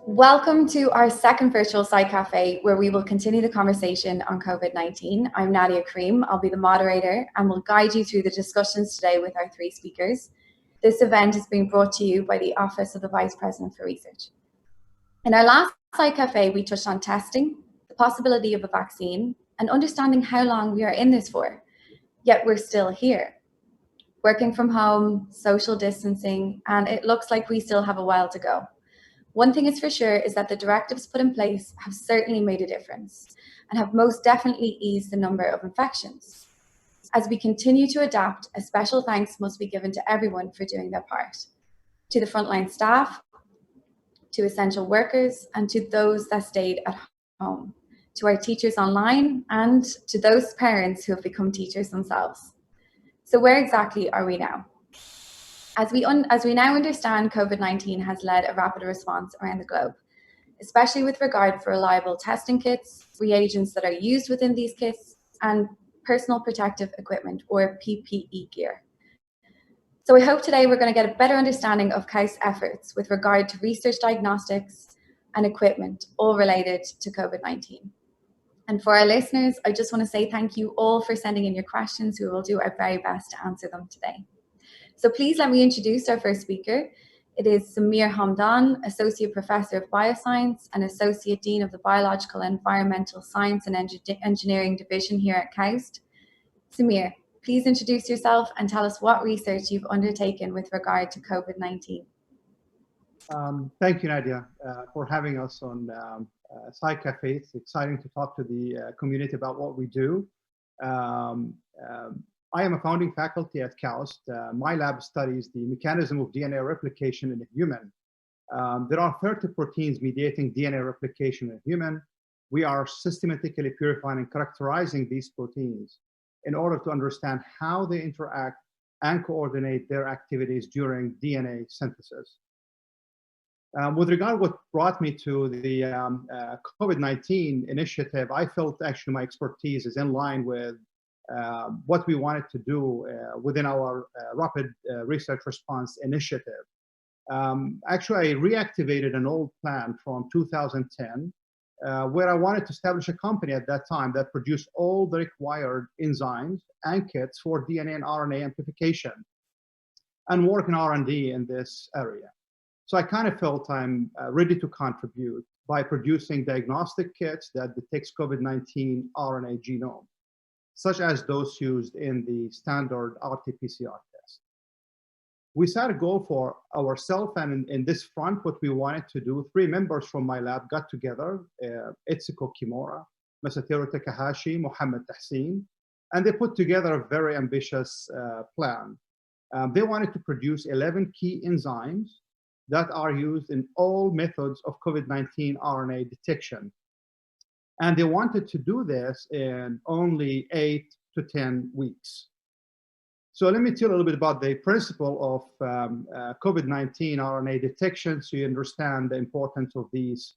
Welcome to our second virtual Sci-Café, where we will continue the conversation on COVID-19. I'm Naadiya Carrim. I'll be the moderator and will guide you through the discussions today with our three speakers. This event is being brought to you by the Office of the Vice President for Research. In our last Sci-Café, we touched on testing, the possibility of a vaccine, and understanding how long we are in this for. Yet we're still here, working from home, social distancing, and it looks like we still have a while to go. One thing is for sure is that the directives put in place have certainly made a difference and have most definitely eased the number of infections. As we continue to adapt, a special thanks must be given to everyone for doing their part. To the frontline staff, to essential workers, and to those that stayed at home, to our teachers online, and to those parents who have become teachers themselves. So where exactly are we now? As we now understand, COVID-19 has led a rapid response around the globe, especially with regard for reliable testing kits, reagents that are used within these kits, and personal protective equipment, or PPE gear. So I hope today we're going to get a better understanding of KAUST's efforts with regard to research diagnostics and equipment, all related to COVID-19. And for our listeners, I just want to say thank you all for sending in your questions. We will do our very best to answer them today. So please let me introduce our first speaker. It is Samir Hamdan, Associate Professor of Bioscience and Associate Dean of the Biological and Environmental Science and Engineering Division here at KAUST. Samir, please introduce yourself and tell us what research you've undertaken with regard to COVID-19. Thank you, Nadia, for having us on Sci-Café. It's exciting to talk to the community about what we do. I am a founding faculty at KAUST. My lab studies the mechanism of DNA replication in a human. There are 30 proteins mediating DNA replication in a human. We are systematically purifying and characterizing these proteins in order to understand how they interact and coordinate their activities during DNA synthesis. With regard to what brought me to the COVID-19 initiative, I felt actually my expertise is in line with what we wanted to do within our rapid research response initiative. Actually, I reactivated an old plan from 2010 where I wanted to establish a company at that time that produced all the required enzymes and kits for DNA and RNA amplification and work in R&D in this area. So I kind of felt I'm ready to contribute by producing diagnostic kits that detects COVID-19 RNA genome, such as those used in the standard RT-PCR test. We set a goal for ourselves, and in this front, what we wanted to do, 3 members from my lab got together, Etsuko Kimura, Masateru Takahashi, Mohammed Tahsin, and they put together a very ambitious plan. They wanted to produce 11 key enzymes that are used in all methods of COVID-19 RNA detection. And they wanted to do this in only 8 to 10 weeks. So let me tell you a little bit about the principle of COVID-19 RNA detection so you understand the importance of these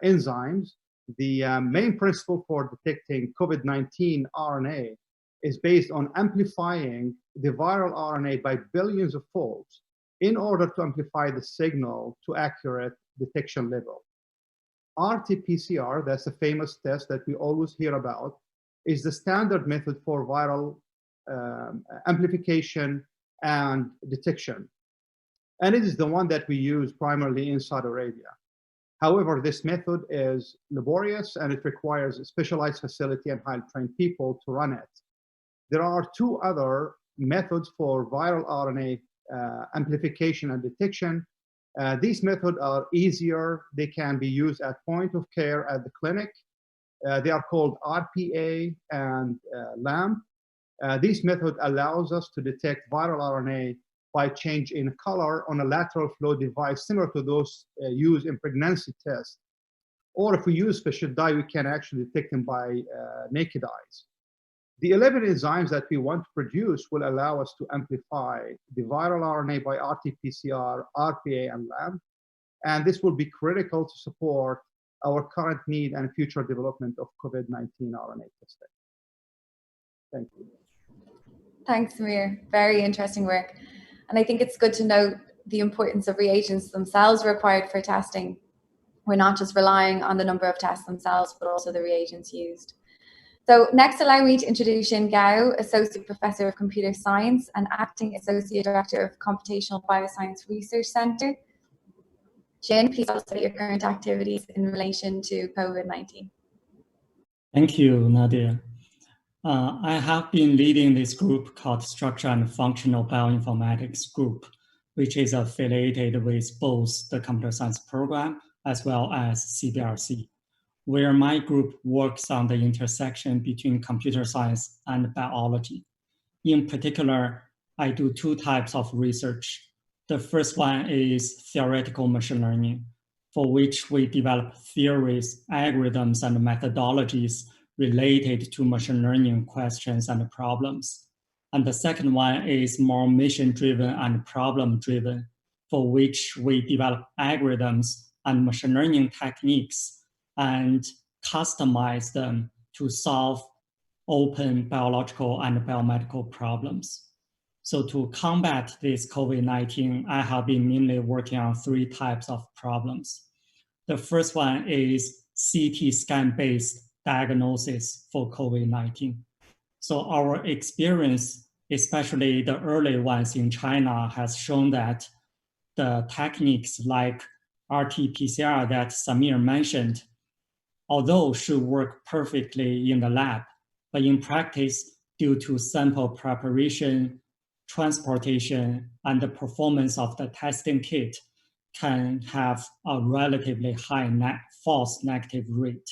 enzymes. The main principle for detecting COVID-19 RNA is based on amplifying the viral RNA by billions of folds in order to amplify the signal to accurate detection level. RT-PCR, that's a famous test that we always hear about, is the standard method for viral amplification and detection. And it is the one that we use primarily in Saudi Arabia. However, this method is laborious and it requires a specialized facility and highly trained people to run it. There are 2 other methods for viral RNA amplification and detection. These methods are easier. They can be used at point of care at the clinic. They are called RPA and LAMP. This method allows us to detect viral RNA by change in color on a lateral flow device similar to those used in pregnancy tests. Or if we use special dye, we can actually detect them by naked eyes. The 11 enzymes that we want to produce will allow us to amplify the viral RNA by RT-PCR, RPA, and LAMP. And this will be critical to support our current need and future development of COVID-19 RNA testing. Thank you. Thanks, Samir. Very interesting work. And I think it's good to note the importance of reagents themselves required for testing. We're not just relying on the number of tests themselves, but also the reagents used. So next, allow me to introduce Xin Gao, Associate Professor of Computer Science and Acting Associate Director of Computational Bioscience Research Center. Xin, please tell us about your current activities in relation to COVID-19. Thank you, Naadiya. I have been leading this group called Structure and Functional Bioinformatics Group, which is affiliated with both the computer science program as well as CBRC, where my group works on the intersection between computer science and biology. In particular, I do two types of research. The first one is theoretical machine learning, for which we develop theories, algorithms, and methodologies related to machine learning questions and problems. And the second one is more mission-driven and problem-driven, for which we develop algorithms and machine learning techniques and customize them to solve open biological and biomedical problems. So to combat this COVID-19, I have been mainly working on three types of problems. The first one is CT scan-based diagnosis for COVID-19. So our experience, especially the early ones in China, has shown that the techniques like RT-PCR that Samir mentioned, although should work perfectly in the lab, but in practice, due to sample preparation, transportation, and the performance of the testing kit, can have a relatively high false negative rate.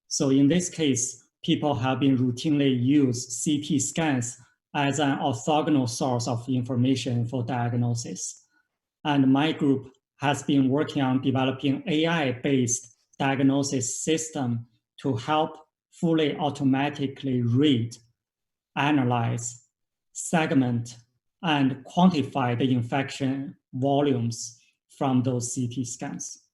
So in this case, people have been routinely used CT scans as an orthogonal source of information for diagnosis. And my group has been working on developing AI-based diagnosis system to help fully automatically read, analyze, segment, and quantify the infection volumes from those CT scans.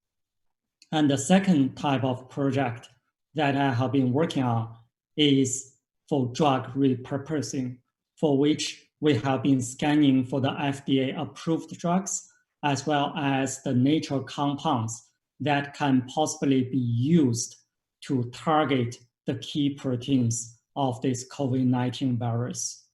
And the second type of project that I have been working on is for drug repurposing, for which we have been scanning for the FDA-approved drugs, as well as the natural compounds that can possibly be used to target the key proteins of this COVID-19 virus.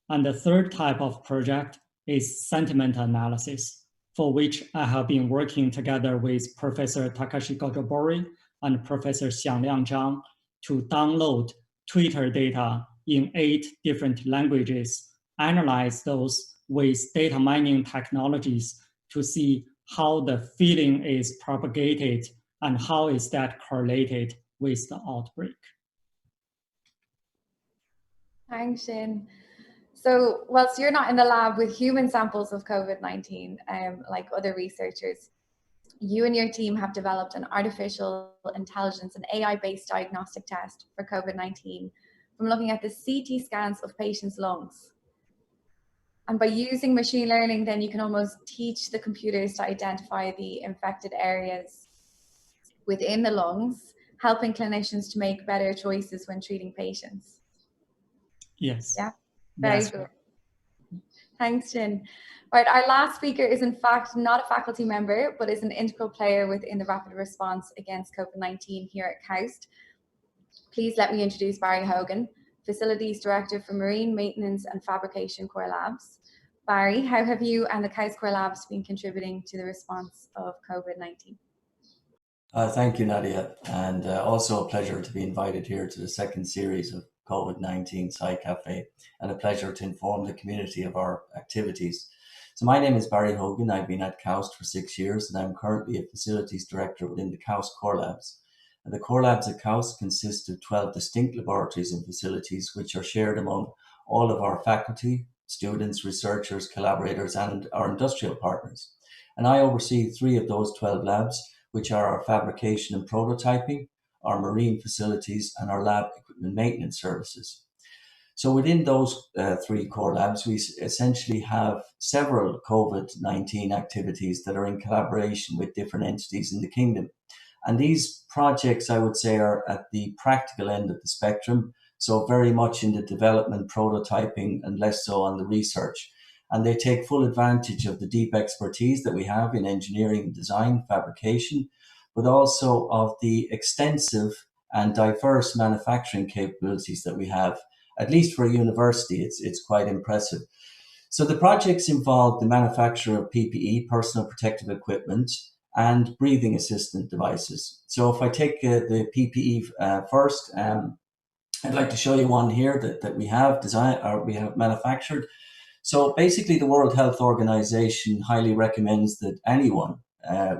And the third type of project is sentiment analysis, for which I have been working together with Professor Takashi Gojobori and Professor Xiangliang Zhang to download Twitter data in 8 different languages, analyze those with data mining technologies to see how the feeling is propagated and how is that correlated with the outbreak. Thanks, Xin. So whilst you're not in the lab with human samples of COVID-19, like other researchers, you and your team have developed an artificial intelligence and AI-based diagnostic test for COVID-19 from looking at the CT scans of patients' lungs. And by using machine learning, then you can almost teach the computers to identify the infected areas within the lungs, helping clinicians to make better choices when treating patients. Yes. Yeah, very good. Right. Thanks, Xin. Right, our last speaker is in fact not a faculty member, but is an integral player within the rapid response against COVID-19 here at KAUST. Please let me introduce Barry Hogan, Facilities Director for Marine Maintenance and Fabrication Core Labs. Barry, how have you and the KAUST Core Labs been contributing to the response of COVID-19? Thank you, Naadiya, and also a pleasure to be invited here to the second series of COVID-19 Sci-Café, and a pleasure to inform the community of our activities. So my name is Barry Hogan. I've been at KAUST for 6 years, and I'm currently a Facilities Director within the KAUST Core Labs. And the Core Labs at KAUST consist of 12 distinct laboratories and facilities, which are shared among all of our faculty, students, researchers, collaborators, and our industrial partners. And I oversee 3 of those 12 labs, which are our fabrication and prototyping, our marine facilities, and our lab equipment maintenance services. So within those 3 core labs, we essentially have several COVID-19 activities that are in collaboration with different entities in the kingdom. And these projects, I would say, are at the practical end of the spectrum. So very much in the development, prototyping, and less so on the research. And they take full advantage of the deep expertise that we have in engineering, design, fabrication, but also of the extensive and diverse manufacturing capabilities that we have. At least for a university, it's quite impressive. So the projects involve the manufacture of PPE, personal protective equipment, and breathing assistant devices. So if I take the PPE first, I'd like to show you one here that we have designed or we have manufactured. So basically, the World Health Organization highly recommends that anyone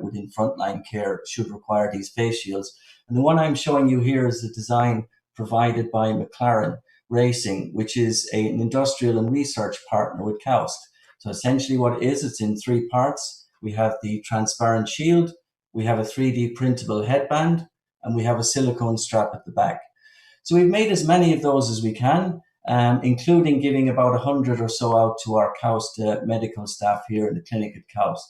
within frontline care should require these face shields. And the one I'm showing you here is the design provided by McLaren Racing, which is an industrial and research partner with KAUST. So essentially what it is, it's in three parts. We have the transparent shield, we have a 3D printable headband, and we have a silicone strap at the back. So we've made as many of those as we can, including giving about 100 or so out to our KAUST medical staff here in the clinic at KAUST.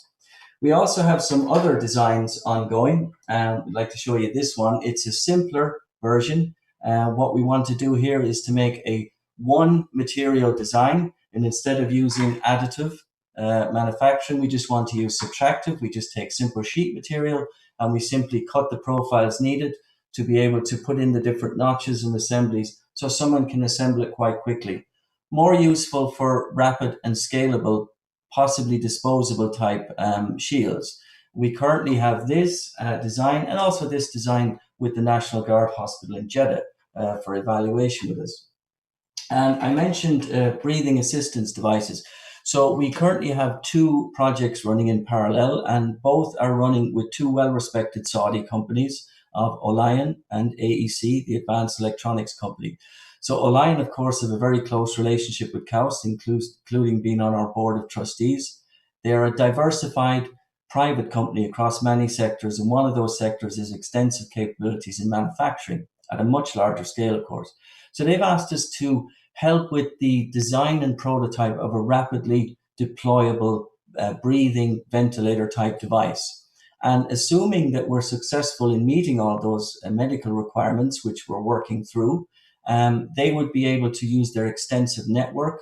We also have some other designs ongoing. I'd like to show you this one. It's a simpler version. What we want to do here is to make a one material design, and instead of using additive manufacturing, we just want to use subtractive. We just take simple sheet material and we simply cut the profiles needed to be able to put in the different notches and assemblies so someone can assemble it quite quickly. More useful for rapid and scalable, possibly disposable type shields. We currently have this design and also this design with the National Guard Hospital in Jeddah for evaluation with us. And I mentioned breathing assistance devices. So we currently have two projects running in parallel, and both are running with two well-respected Saudi companies of Olion and AEC, the Advanced Electronics Company. So Olion, of course, have a very close relationship with KAUST, including being on our board of trustees. They are a diversified private company across many sectors, and one of those sectors is extensive capabilities in manufacturing at a much larger scale, of course. So they've asked us to help with the design and prototype of a rapidly deployable breathing ventilator type device. And assuming that we're successful in meeting all those medical requirements, which we're working through, they would be able to use their extensive network,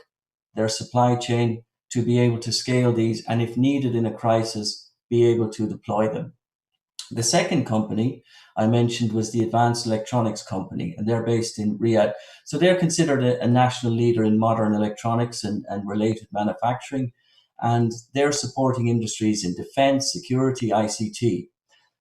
their supply chain, to be able to scale these, and if needed in a crisis, be able to deploy them. The second company I mentioned was the Advanced Electronics Company, and they're based in Riyadh. So they're considered a national leader in modern electronics and related manufacturing, and they're supporting industries in defense, security, ICT.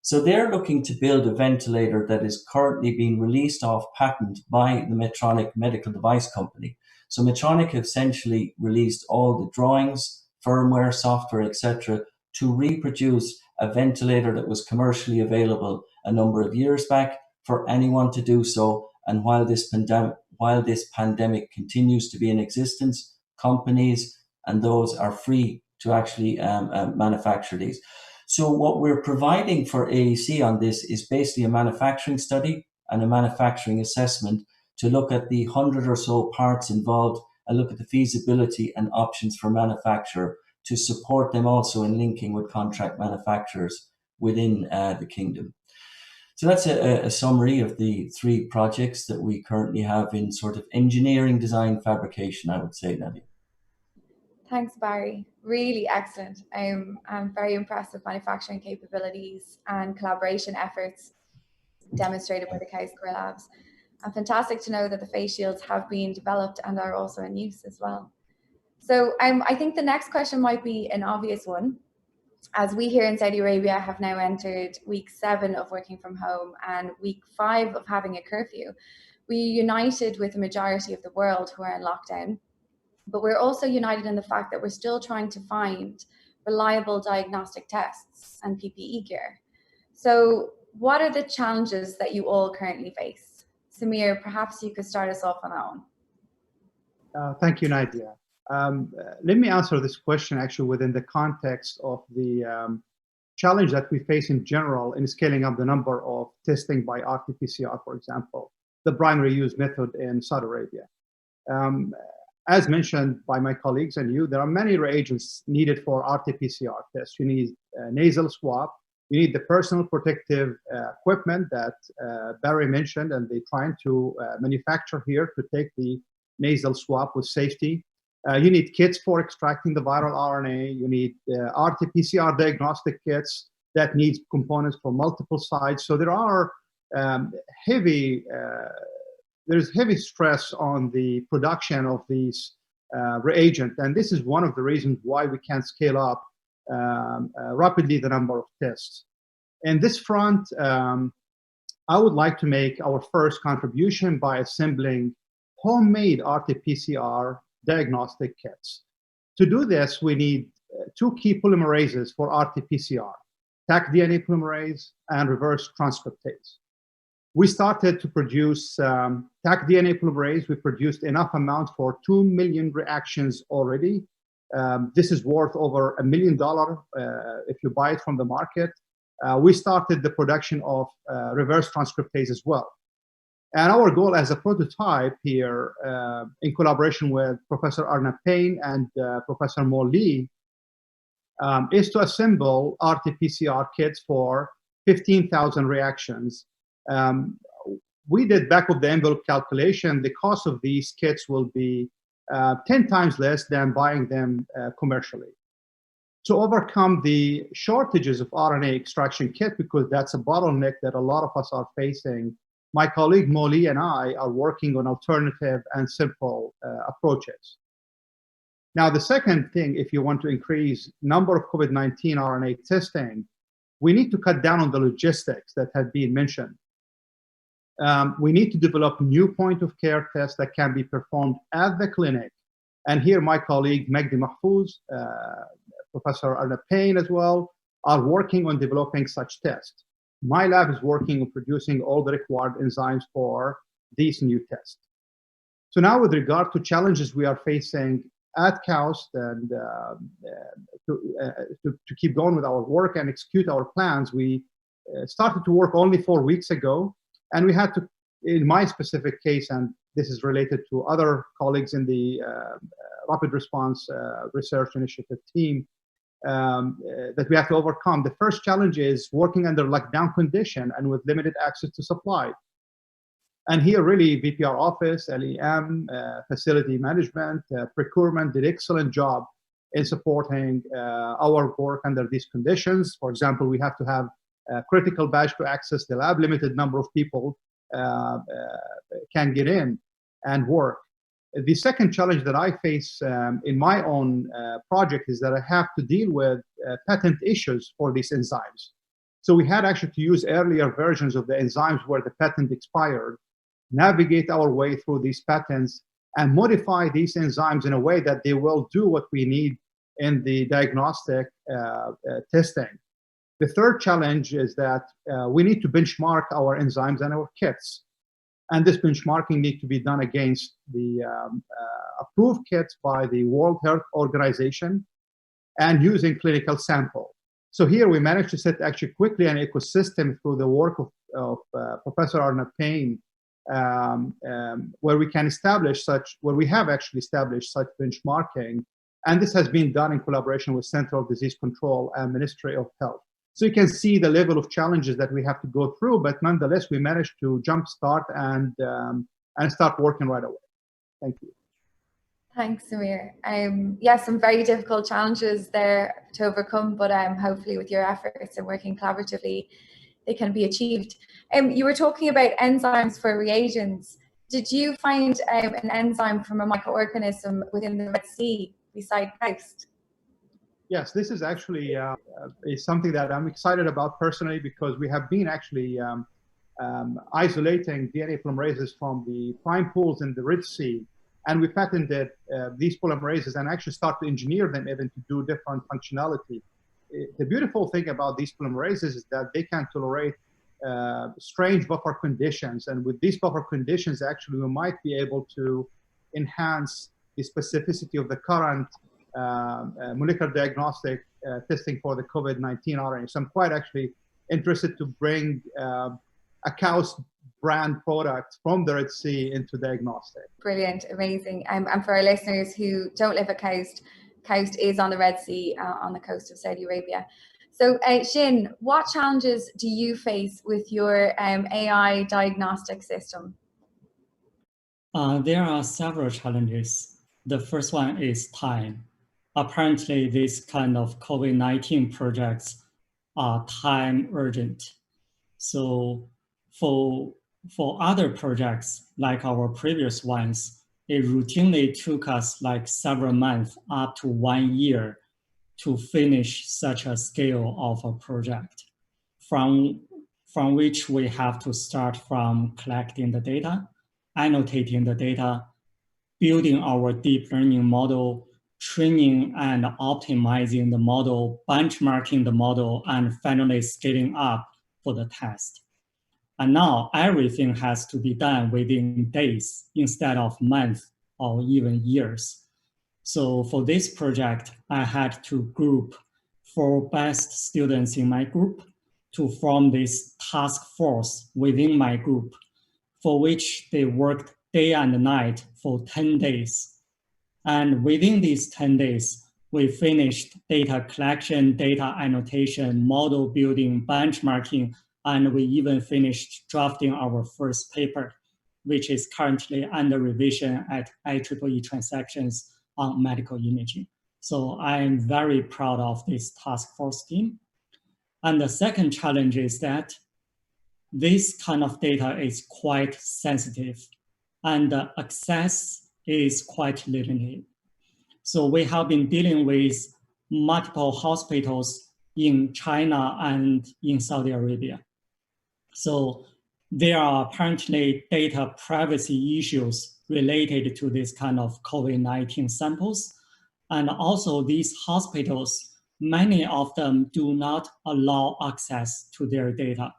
So they're looking to build a ventilator that is currently being released off patent by the Medtronic Medical Device Company. So Medtronic have essentially released all the drawings, firmware, software, etc., to reproduce a ventilator that was commercially available a number of years back for anyone to do so. And while this pandemic continues to be in existence, companies and those are free to actually manufacture these. So what we're providing for AEC on this is basically a manufacturing study and a manufacturing assessment to look at the 100 or so parts involved and look at the feasibility and options for manufacture to support them also in linking with contract manufacturers within the kingdom. So that's a summary of the three projects that we currently have in sort of engineering, design, fabrication, I would say, Nadia. Thanks, Barry. Really excellent. I'm very impressed with manufacturing capabilities and collaboration efforts demonstrated by the KAUST Core Labs. And fantastic to know that the face shields have been developed and are also in use as well. So I think the next question might be an obvious one. As we here in Saudi Arabia have now entered week 7 of working from home and week 5 of having a curfew, we united with the majority of the world who are in lockdown. But we're also united in the fact that we're still trying to find reliable diagnostic tests and PPE gear. So what are the challenges that you all currently face? Samir, perhaps you could start us off on that one. Thank you, Nadia. Let me answer this question actually within the context of the challenge that we face in general in scaling up the number of testing by RT-PCR, for example, the primary use method in Saudi Arabia. As mentioned by my colleagues and you, there are many reagents needed for RT-PCR tests. You need a nasal swab, You need the personal protective equipment that Barry mentioned, and they're trying to manufacture here to take the nasal swab with safety. You need kits for extracting the viral RNA. You need RT-PCR diagnostic kits that needs components from multiple sites. So there are there's heavy stress on the production of these reagents, and this is one of the reasons why we can't scale up rapidly the number of tests. In this front, I would like to make our first contribution by assembling homemade RT-PCR diagnostic kits. To do this, we need two key polymerases for RT-PCR, Taq DNA polymerase and reverse transcriptase. We started to produce Taq DNA polymerase. We produced enough amount for 2 million reactions already. This is worth over $1 million if you buy it from the market. We started the production of reverse transcriptase as well. And our goal as a prototype here, in collaboration with Professor Arnab Payne and Professor Mo Lee, is to assemble RT-PCR kits for 15,000 reactions. We did back of the envelope calculation. The cost of these kits will be 10 times less than buying them commercially. To overcome the shortages of RNA extraction kit, because that's a bottleneck that a lot of us are facing, my colleague Mo Lee and I are working on alternative and simple approaches. Now, the second thing, if you want to increase number of COVID-19 RNA testing, we need to cut down on the logistics that had been mentioned. We need to develop new point-of-care tests that can be performed at the clinic. And here my colleague Magdi Mahfouz, Professor Arnab Payne as well, are working on developing such tests. My lab is working on producing all the required enzymes for these new tests. So now with regard to challenges we are facing at KAUST and to keep going with our work and execute our plans, we started to work only 4 weeks ago. And we had to, in my specific case, and this is related to other colleagues in the Rapid Response Research Initiative team, that we have to overcome. The first challenge is working under lockdown condition and with limited access to supply. And here really VPR office, LEM, facility management, procurement did excellent job in supporting our work under these conditions. For example, we have to have a critical badge to access the lab. Limited number of people can get in and work. The second challenge that I face in my own project is that I have to deal with patent issues for these enzymes. So we had actually to use earlier versions of the enzymes where the patent expired, navigate our way through these patents, and modify these enzymes in a way that they will do what we need in the diagnostic testing. The third challenge is that we need to benchmark our enzymes and our kits. And this benchmarking needs to be done against the approved kits by the World Health Organization and using clinical sample. So here we managed to set actually quickly an ecosystem through the work of Professor Arnab Payne, where we can establish such, where we have actually established such benchmarking. And this has been done in collaboration with Central Disease Control and Ministry of Health. So you can see the level of challenges that we have to go through, but nonetheless, we managed to jumpstart and start working right away. Thank you. Thanks, Samir. Yes, some very difficult challenges there to overcome, but hopefully with your efforts and working collaboratively, they can be achieved. You were talking about enzymes for reagents. Did you find an enzyme from a microorganism within the Red Sea beside KAUST? Yes, this is actually is something that I'm excited about personally, because we have been actually isolating DNA polymerases from the prime pools in the Red Sea, and we patented these polymerases and actually start to engineer them even to do different functionality. The beautiful thing about these polymerases is that they can tolerate strange buffer conditions, and with these buffer conditions, actually, we might be able to enhance the specificity of the current molecular diagnostic testing for the COVID-19 RNA. So I'm quite actually interested to bring a KAUST brand product from the Red Sea into diagnostic. Brilliant, amazing. And for our listeners who don't live at KAUST, KAUST is on the Red Sea on the coast of Saudi Arabia. So Xin, what challenges do you face with your AI diagnostic system? There are several challenges. The first one is time. Apparently, this kind of COVID-19 projects are time urgent. So for other projects, like our previous ones, it routinely took us like several months up to 1 year to finish such a scale of a project, from which we have to start from collecting the data, annotating the data, building our deep learning model, training and optimizing the model, benchmarking the model, and finally scaling up for the test. And now everything has to be done within days instead of months or even years. So for this project, I had to group 4 best students in my group to form this task force within my group, for which they worked day and night for 10 days. And within these 10 days, we finished data collection, data annotation, model building, benchmarking, and we even finished drafting our first paper, which is currently under revision at IEEE Transactions on medical imaging. So I'm very proud of this task force team. And the second challenge is that this kind of data is quite sensitive and the access is quite limited. So we have been dealing with multiple hospitals in China and in Saudi Arabia. So there are apparently data privacy issues related to this kind of COVID-19 samples. And also these hospitals, many of them do not allow access to their data.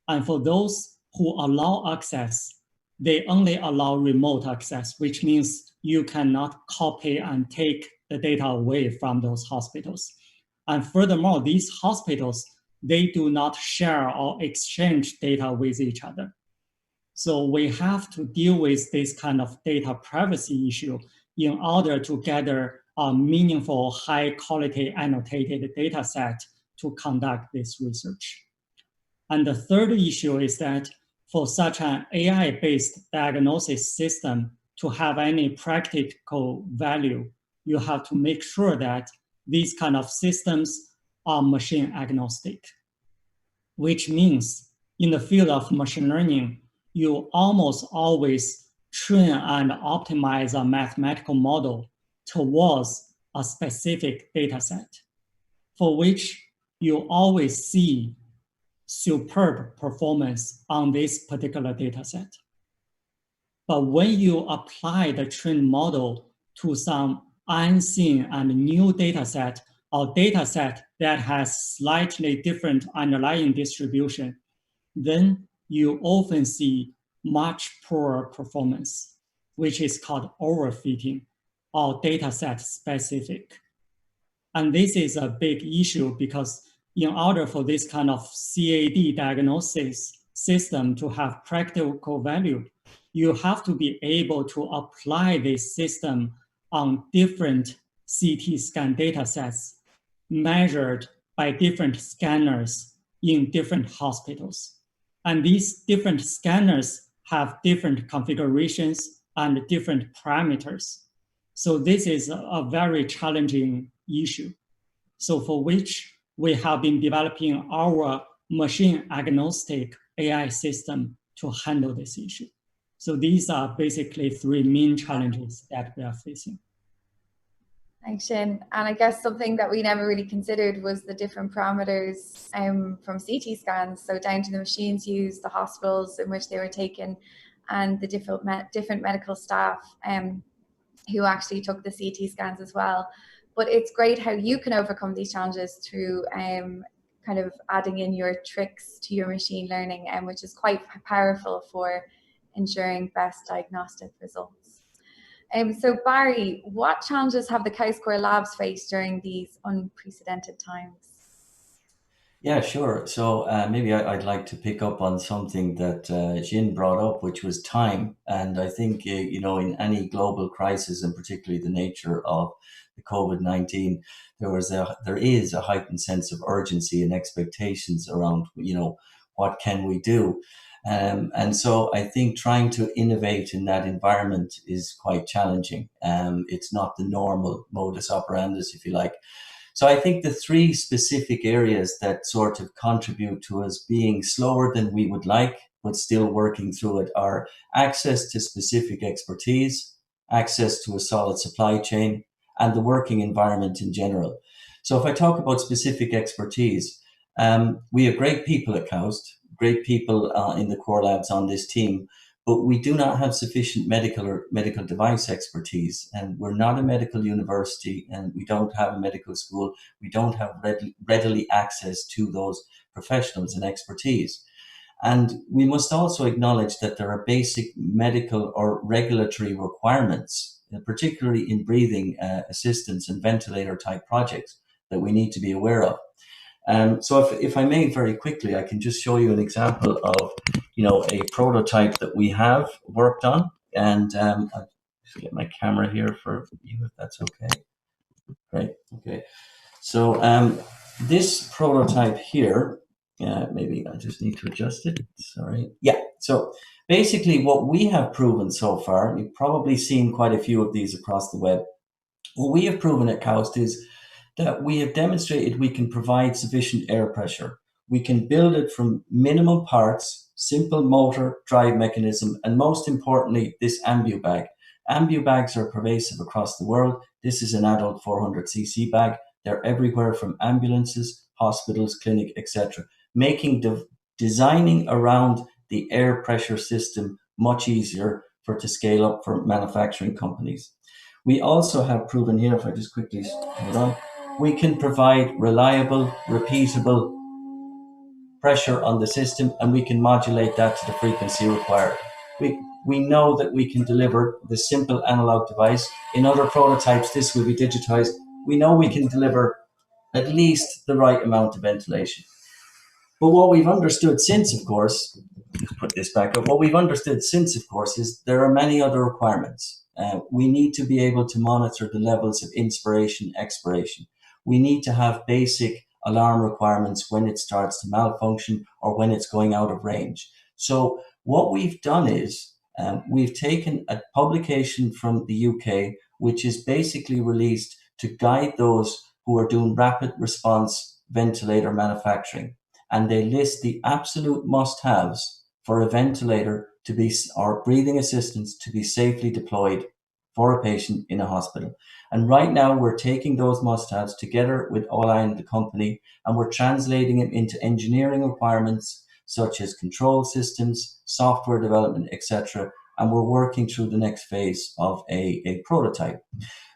And for those who allow access, they only allow remote access, which means you cannot copy and take the data away from those hospitals. And furthermore, these hospitals, they do not share or exchange data with each other. So we have to deal with this kind of data privacy issue in order to gather a meaningful, high quality annotated data set to conduct this research. And the third issue is that for such an AI-based diagnosis system to have any practical value, you have to make sure that these kind of systems are machine agnostic, which means in the field of machine learning, you almost always train and optimize a mathematical model towards a specific data set, for which you always see superb performance on this particular data set. But when you apply the trained model to some unseen and new data set or data set that has slightly different underlying distribution, then you often see much poorer performance, which is called overfitting or data set specific. And this is a big issue because in order for this kind of CAD diagnosis system to have practical value, you have to be able to apply this system on different CT scan data sets measured by different scanners in different hospitals. And these different scanners have different configurations and different parameters. So this is a very challenging issue. So for which we have been developing our machine agnostic AI system to handle this issue. So these are basically 3 main challenges that we are facing. Thanks, Xin. And I guess something that we never really considered was the different parameters from CT scans. So down to the machines used, the hospitals in which they were taken, and the different medical staff who actually took the CT scans as well. But it's great how you can overcome these challenges through kind of adding in your tricks to your machine learning, which is quite powerful for ensuring best diagnostic results. So Barry, what challenges have the Chi-Square Labs faced during these unprecedented times? Yeah, sure. So maybe I'd like to pick up on something that Xin brought up, which was time. And I think, in any global crisis, and particularly the nature of the COVID-19, there is a heightened sense of urgency and expectations around, what can we do? And so I think trying to innovate in that environment is quite challenging. It's not the normal modus operandus, if you like. So I think the three specific areas that sort of contribute to us being slower than we would like, but still working through it, are access to specific expertise, access to a solid supply chain, and the working environment in general. So if I talk about specific expertise, we have great people at KAUST, great people in the core labs on this team, but we do not have sufficient medical or medical device expertise. And we're not a medical university, and we don't have a medical school. We don't have readily access to those professionals and expertise. And we must also acknowledge that there are basic medical or regulatory requirements, particularly in breathing assistance and ventilator type projects, that we need to be aware of. So if I may very quickly, I can just show you an example of, a prototype that we have worked on. And I'll just get my camera here for you, if that's okay. Great. Okay. So this prototype here, maybe I just need to adjust it. Sorry. Yeah. So basically what we have proven so far, you've probably seen quite a few of these across the web. What we have proven at KAUST is that we have demonstrated we can provide sufficient air pressure. We can build it from minimal parts, simple motor, drive mechanism, and most importantly, this ambu bag. Ambu bags are pervasive across the world. This is an adult 400cc bag. They're everywhere, from ambulances, hospitals, clinic, etc., making designing around the air pressure system much easier to scale up for manufacturing companies. We also have proven here, if I just quickly hold on, we can provide reliable, repeatable pressure on the system, and we can modulate that to the frequency required. We know that we can deliver the simple analog device. In other prototypes, this will be digitized. We know we can deliver at least the right amount of ventilation. But what we've understood since, of course, put this back up, what we've understood since, of course, is there are many other requirements. We need to be able to monitor the levels of inspiration, expiration. We need to have basic alarm requirements when it starts to malfunction or when it's going out of range. So what we've done is we've taken a publication from the UK, which is basically released to guide those who are doing rapid response ventilator manufacturing. And they list the absolute must-haves for a ventilator to be, or breathing assistance to be safely deployed for a patient in a hospital. And right now we're taking those must-haves together with Hogan, the company, and we're translating them into engineering requirements such as control systems, software development, etc. And we're working through the next phase of a prototype.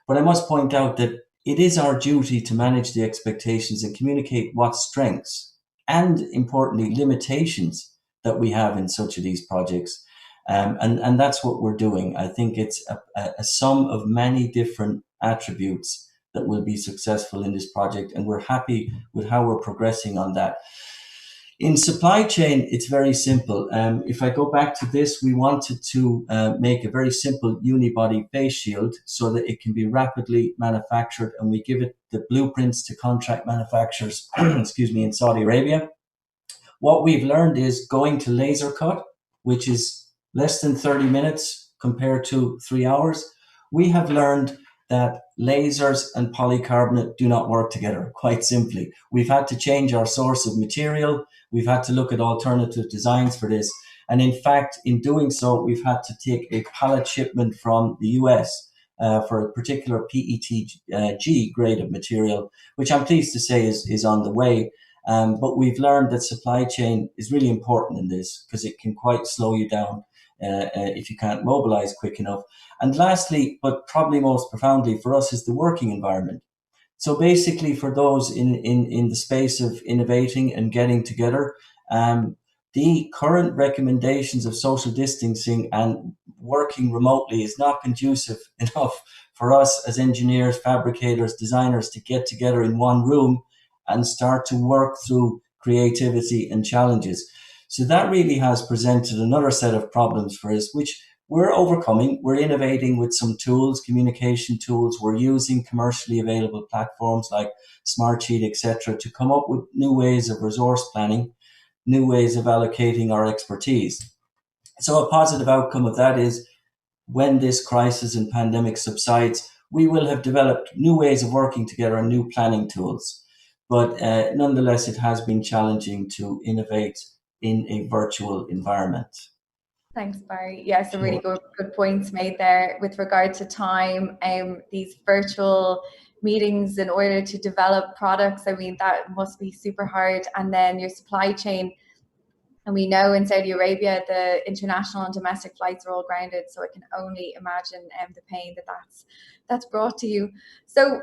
But I must point out that it is our duty to manage the expectations and communicate what strengths and, importantly, limitations that we have in such of these projects. And that's what we're doing. I think it's a sum of many different attributes that will be successful in this project, and we're happy with how we're progressing on that. In supply chain, it's very simple. If I go back to this, we wanted to make a very simple unibody face shield so that it can be rapidly manufactured, and we give it the blueprints to contract manufacturers, in Saudi Arabia. What we've learned is going to laser cut, which is less than 30 minutes compared to 3 hours. We have learned that lasers and polycarbonate do not work together, quite simply. We've had to change our source of material. We've had to look at alternative designs for this. And in fact, in doing so, we've had to take a pallet shipment from the US for a particular PETG grade of material, which I'm pleased to say is on the way. But we've learned that supply chain is really important in this because it can quite slow you down if you can't mobilize quick enough. And lastly, but probably most profoundly for us, is the working environment. So basically for those in the space of innovating and getting together, the current recommendations of social distancing and working remotely is not conducive enough for us as engineers, fabricators, designers to get together in one room and start to work through creativity and challenges. So that really has presented another set of problems for us, which we're overcoming. We're innovating with some tools, communication tools. We're using commercially available platforms like Smartsheet, etc., to come up with new ways of resource planning, new ways of allocating our expertise. So a positive outcome of that is when this crisis and pandemic subsides, we will have developed new ways of working together and new planning tools. But nonetheless, it has been challenging to innovate in a virtual environment. Thanks, Barry. Yeah, some really good points made there with regard to time. These virtual meetings in order to develop products, I mean, that must be super hard. And then your supply chain. And we know in Saudi Arabia, the international and domestic flights are all grounded. So I can only imagine the pain that's brought to you. So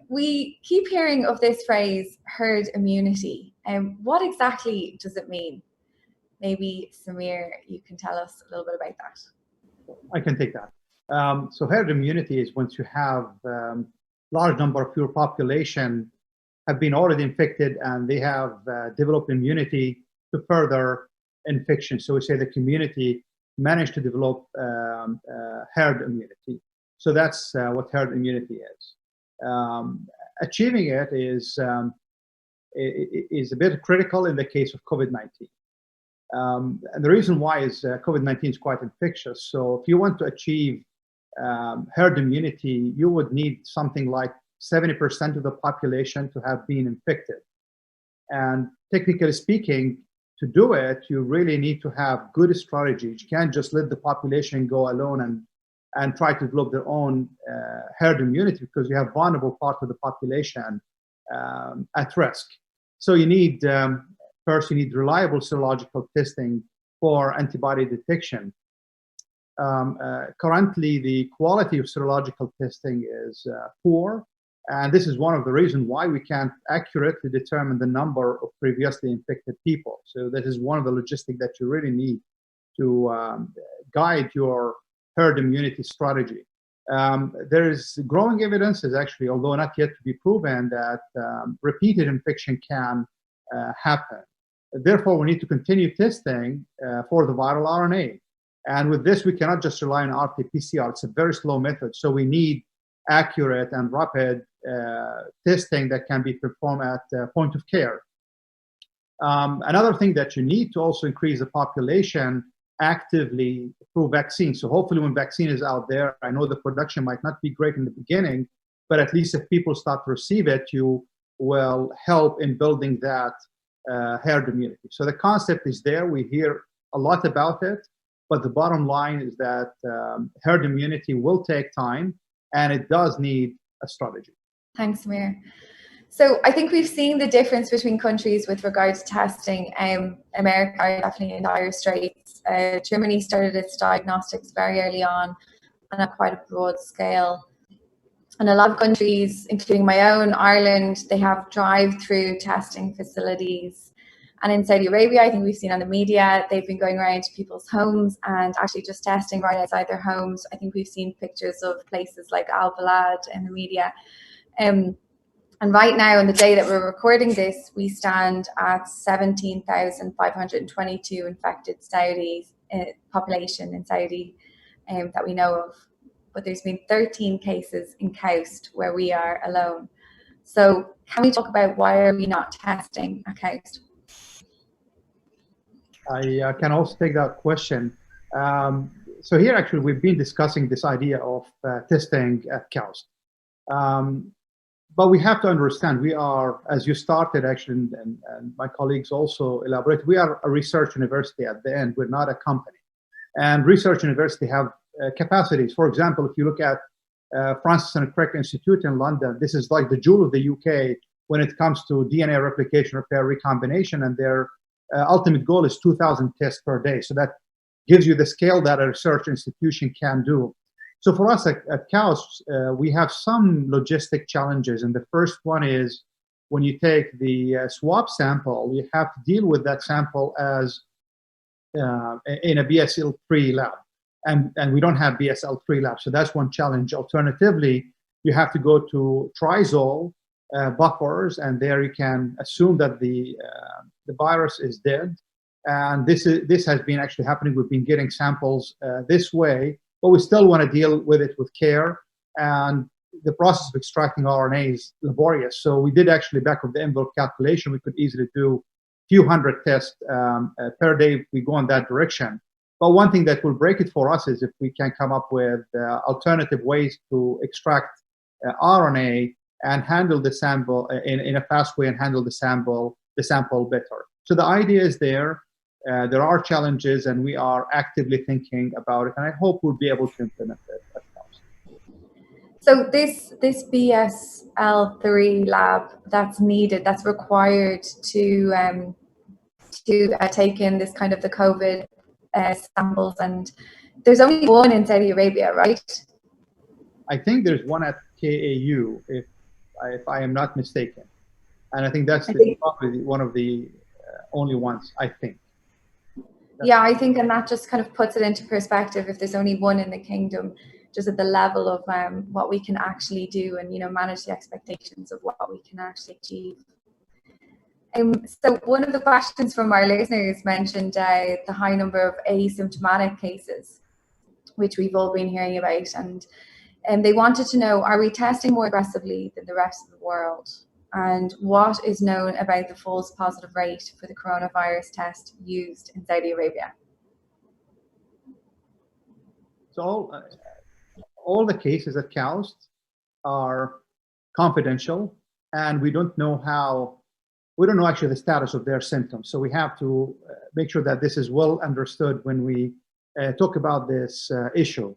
we keep hearing of this phrase, herd immunity. What exactly does it mean? Maybe Samir, you can tell us a little bit about that. I can take that. So herd immunity is once you have large number of your population have been already infected and they have developed immunity to further infection. So we say the community managed to develop herd immunity. So that's what herd immunity is. Achieving it is a bit critical in the case of COVID-19. And the reason why is COVID-19 is quite infectious. So if you want to achieve herd immunity, you would need something like 70% of the population to have been infected. And technically speaking, to do it, you really need to have good strategies. You can't just let the population go alone and try to develop their own herd immunity, because you have vulnerable part of the population at risk. So you need, first, you need reliable serological testing for antibody detection. Currently, the quality of serological testing is poor, and this is one of the reasons why we can't accurately determine the number of previously infected people. So that is one of the logistics that you really need to guide your herd immunity strategy. There is growing evidence, actually, although not yet to be proven, that repeated infection can happen. Therefore, we need to continue testing for the viral RNA. And with this, we cannot just rely on RT-PCR. It's a very slow method. So we need accurate and rapid testing that can be performed at point of care. Another thing that you need to also increase the population actively through vaccines. So hopefully when vaccine is out there, I know the production might not be great in the beginning, but at least if people start to receive it, you will help in building that herd immunity. So the concept is there. We hear a lot about it, but the bottom line is that herd immunity will take time, and it does need a strategy. Thanks, Samir. So I think we've seen the difference between countries with regard to testing. America are definitely in dire straits. Germany started its diagnostics very early on and at quite a broad scale. And a lot of countries, including my own, Ireland, they have drive-through testing facilities. And in Saudi Arabia, I think we've seen on the media, they've been going around to people's homes and actually just testing right outside their homes. I think we've seen pictures of places like Al Balad in the media. And right now, on the day that we're recording this, we stand at 17,522 infected Saudi population in Saudi that we know of. But there's been 13 cases in Coast where we are alone. So can we talk about why are we not testing at Coast? I can also take that question. So here, actually, we've been discussing this idea of testing at Coast. But we have to understand, we are, as you started actually, and my colleagues also elaborate, we are a research university at the end. We're not a company. And research university have capacities. For example, if you look at Francis and Crick Institute in London, this is like the jewel of the UK when it comes to DNA replication, repair, recombination, and their ultimate goal is 2,000 tests per day. So that gives you the scale that a research institution can do. So for us at KAUST, we have some logistic challenges. And the first one is when you take the swab sample, you have to deal with that sample as in a BSL-3 lab. And we don't have BSL-3 labs. So that's one challenge. Alternatively, you have to go to trizol buffers, and there you can assume that the the virus is dead. And this has been actually happening. We've been getting samples this way, but we still want to deal with it with care. And the process of extracting RNA is laborious. So we did actually back of the envelope calculation. We could easily do a few hundred tests per day if we go in that direction. But one thing that will break it for us is if we can come up with alternative ways to extract RNA and handle the sample in a fast way and handle the sample better. So the idea is there. There are challenges, and we are actively thinking about it, and I hope we'll be able to implement it at cost. So this BSL-3 lab that's needed, that's required to take in this kind of the COVID samples, and there's only one in Saudi Arabia, right? I think there's one at KAU, if I am not mistaken, and I think that's probably one of the only ones, I think. Yeah, I think, and that just kind of puts it into perspective. If there's only one in the kingdom, just at the level of what we can actually do, and manage the expectations of what we can actually achieve. So one of the questions from our listeners mentioned the high number of asymptomatic cases, which we've all been hearing about, and they wanted to know: are we testing more aggressively than the rest of the world? And what is known about the false positive rate for the coronavirus test used in Saudi Arabia? So all the cases at KAUST are confidential, and we don't know actually the status of their symptoms. So we have to make sure that this is well understood when we talk about this issue.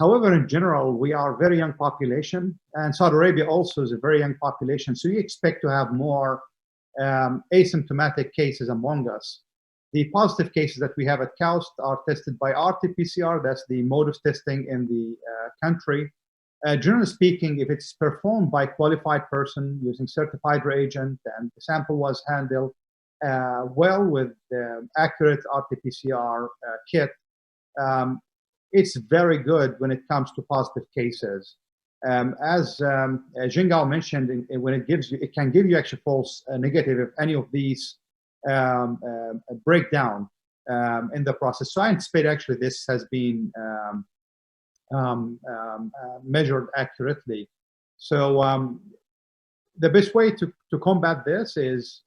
However, in general, we are a very young population, and Saudi Arabia also is a very young population. So you expect to have more asymptomatic cases among us. The positive cases that we have at KAUST are tested by RT-PCR. That's the mode of testing in the country. Generally speaking, if it's performed by a qualified person using certified reagent and the sample was handled well with accurate RT-PCR kit, it's very good when it comes to positive cases. As Xin Gao mentioned, when it can give you actually false negative if any of these break down in the process. So I anticipate actually this has been measured accurately. So the best way to combat this is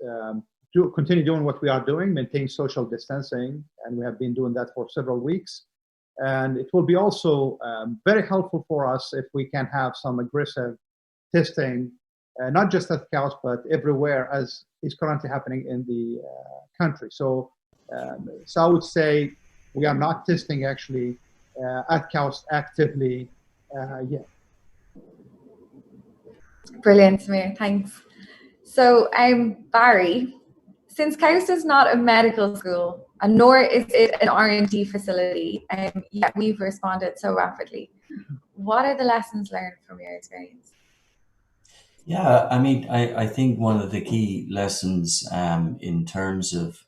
to continue doing what we are doing, maintain social distancing, and we have been doing that for several weeks. And it will be also very helpful for us if we can have some aggressive testing, not just at KAUST, but everywhere, as is currently happening in the country. So I would say we are not testing actually at KAUST actively yet. Brilliant, Samir, thanks. So Barry, since KAUST is not a medical school, and nor is it an R&D facility, yet we've responded so rapidly, what are the lessons learned from your experience? Yeah, I mean, I think one of the key lessons in terms of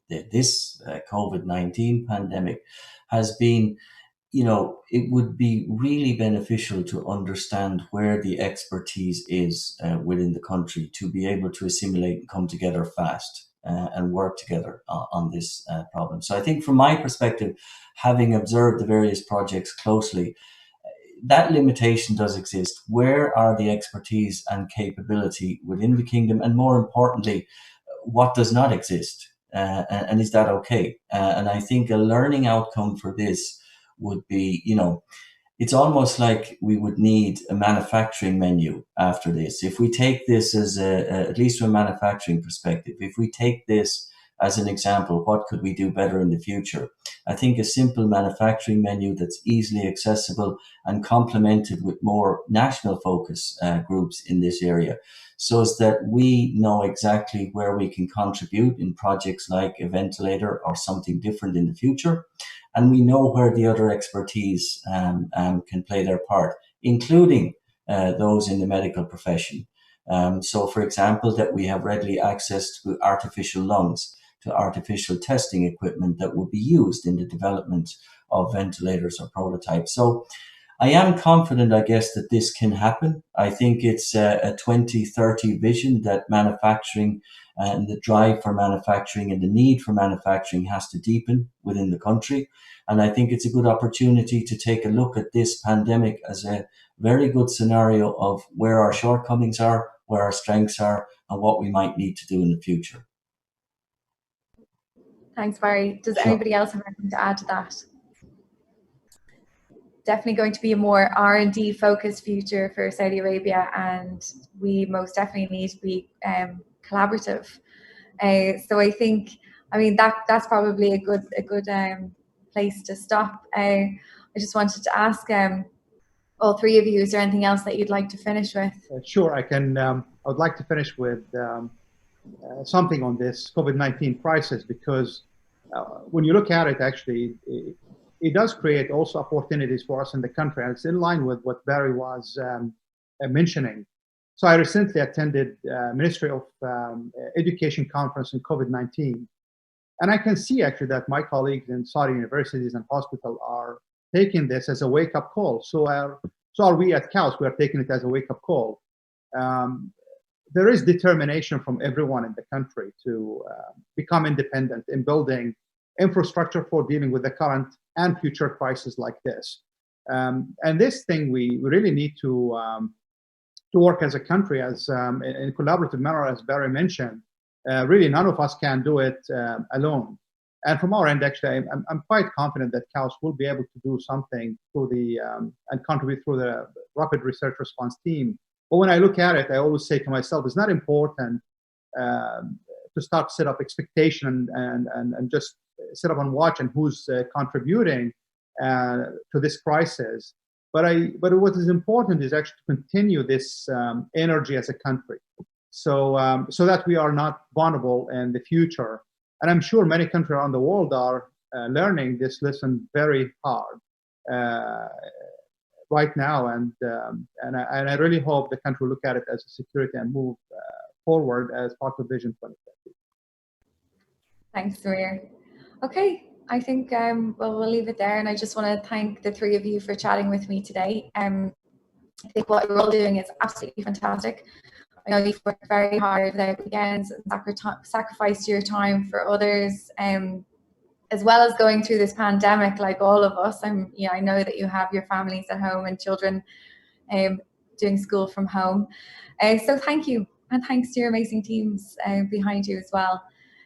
this COVID-19 pandemic has been, it would be really beneficial to understand where the expertise is within the country to be able to assimilate and come together fast and work together on this problem. So I think from my perspective, having observed the various projects closely, that limitation does exist. Where are the expertise and capability within the kingdom? And more importantly, what does not exist? And is that okay? And I think a learning outcome for this would be, it's almost like we would need a manufacturing menu after this. If we take this as at least from a manufacturing perspective, if we take this as an example, what could we do better in the future? I think a simple manufacturing menu that's easily accessible and complemented with more national focus groups in this area, so as that we know exactly where we can contribute in projects like a ventilator or something different in the future. And we know where the other expertise can play their part, including those in the medical profession. So, for example, that we have readily access to artificial lungs, to artificial testing equipment that will be used in the development of ventilators or prototypes. So I am confident, I guess, that this can happen. I think it's a 2030 vision that manufacturing and the drive for manufacturing and the need for manufacturing has to deepen within the country. And I think it's a good opportunity to take a look at this pandemic as a very good scenario of where our shortcomings are, where our strengths are, and what we might need to do in the future. Thanks, Barry. Does Sure. anybody else have anything to add to that? Definitely going to be a more R&D focused future for Saudi Arabia, and we most definitely need to be collaborative. So I think, I mean, that's probably a good place to stop. I just wanted to ask all three of you, is there anything else that you'd like to finish with? Sure, I can. I would like to finish with something on this COVID-19 crisis, because when you look at it, actually, it does create also opportunities for us in the country, and it's in line with what Barry was mentioning. So I recently attended Ministry of Education conference on COVID-19, and I can see actually that my colleagues in Saudi universities and hospitals are taking this as a wake-up call. So are we at CAUS. We are taking it as a wake-up call. There is determination from everyone in the country to become independent in building infrastructure for dealing with the current and future crises like this. And this thing we really need to work as a country, as in collaborative manner, as Barry mentioned. Really, none of us can do it alone. And from our end, actually, I'm quite confident that CAUS will be able to do something through the and contribute through the Rapid Research Response Team. But when I look at it, I always say to myself, it's not important to start set up expectation and just sit up and watch and who's contributing to this crisis. But what is important is actually to continue this energy as a country, so that we are not vulnerable in the future. And I'm sure many countries around the world are learning this lesson very hard right now. And I really hope the country will look at it as a security and move forward as part of Vision 2030. Thanks, Samir. Okay, I think we'll leave it there. And I just want to thank the three of you for chatting with me today. I think what you're all doing is absolutely fantastic. I know you've worked very hard without weekends and sacrificed your time for others, as well as going through this pandemic like all of us. I know that you have your families at home and children doing school from home. So thank you, and thanks to your amazing teams behind you as well.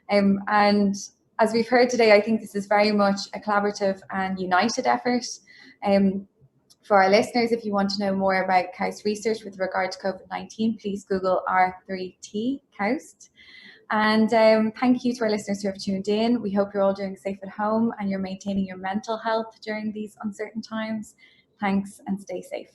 And as we've heard today, I think this is very much a collaborative and united effort. For our listeners, if you want to know more about KAUST research with regard to COVID-19, please Google R3T KAUST. And thank you to our listeners who have tuned in. We hope you're all doing safe at home and you're maintaining your mental health during these uncertain times. Thanks, and stay safe.